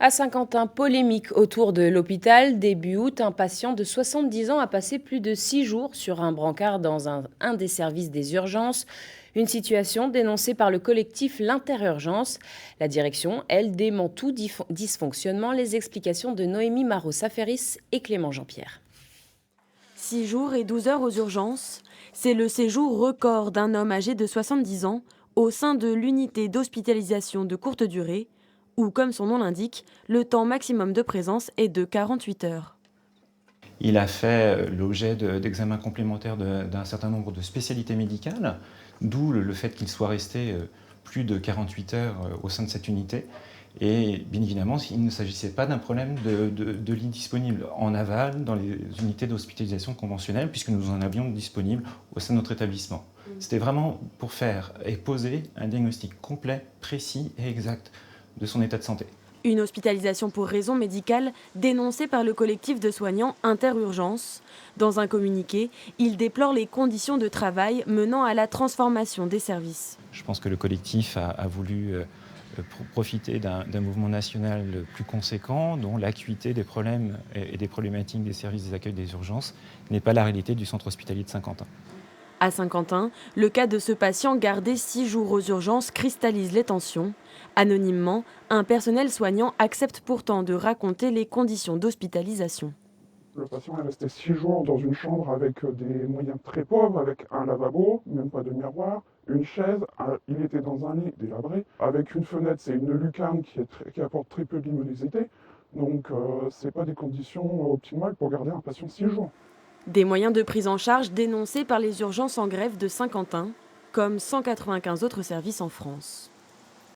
À Saint-Quentin, polémique autour de l'hôpital. Début août, un patient de 70 ans a passé plus de 6 jours sur un brancard dans un des services des urgences. Une situation dénoncée par le collectif L'Interurgence. La direction, elle, dément tout dysfonctionnement. Les explications de Noémie Marot-Saferis et Clément Jean-Pierre. 6 jours et 12 heures aux urgences, c'est le séjour record d'un homme âgé de 70 ans au sein de l'unité d'hospitalisation de courte durée, où, comme son nom l'indique, le temps maximum de présence est de 48 heures. Il a fait l'objet d'examens complémentaires d'un certain nombre de spécialités médicales, d'où le fait qu'il soit resté plus de 48 heures au sein de cette unité. Et bien évidemment, il ne s'agissait pas d'un problème de lits disponibles en aval dans les unités d'hospitalisation conventionnelles, puisque nous en avions disponibles au sein de notre établissement. C'était vraiment pour faire et poser un diagnostic complet, précis et exact de son état de santé. Une hospitalisation pour raison médicale dénoncée par le collectif de soignants Interurgence. Dans un communiqué, il déplore les conditions de travail menant à la transformation des services. Je pense que le collectif a voulu profiter d'un mouvement national plus conséquent, dont l'acuité des problèmes et des problématiques des services des accueils des urgences n'est pas la réalité du centre hospitalier de Saint-Quentin. À Saint-Quentin, le cas de ce patient gardé 6 jours aux urgences cristallise les tensions. Anonymement, un personnel soignant accepte pourtant de raconter les conditions d'hospitalisation. Le patient est resté 6 jours dans une chambre avec des moyens très pauvres, avec un lavabo, même pas de miroir, une chaise, il était dans un lit délabré, avec une fenêtre, c'est une lucarne qui apporte très peu de luminosité. Donc c'est pas des conditions optimales pour garder un patient 6 jours. Des moyens de prise en charge dénoncés par les urgences en grève de Saint-Quentin, comme 195 autres services en France.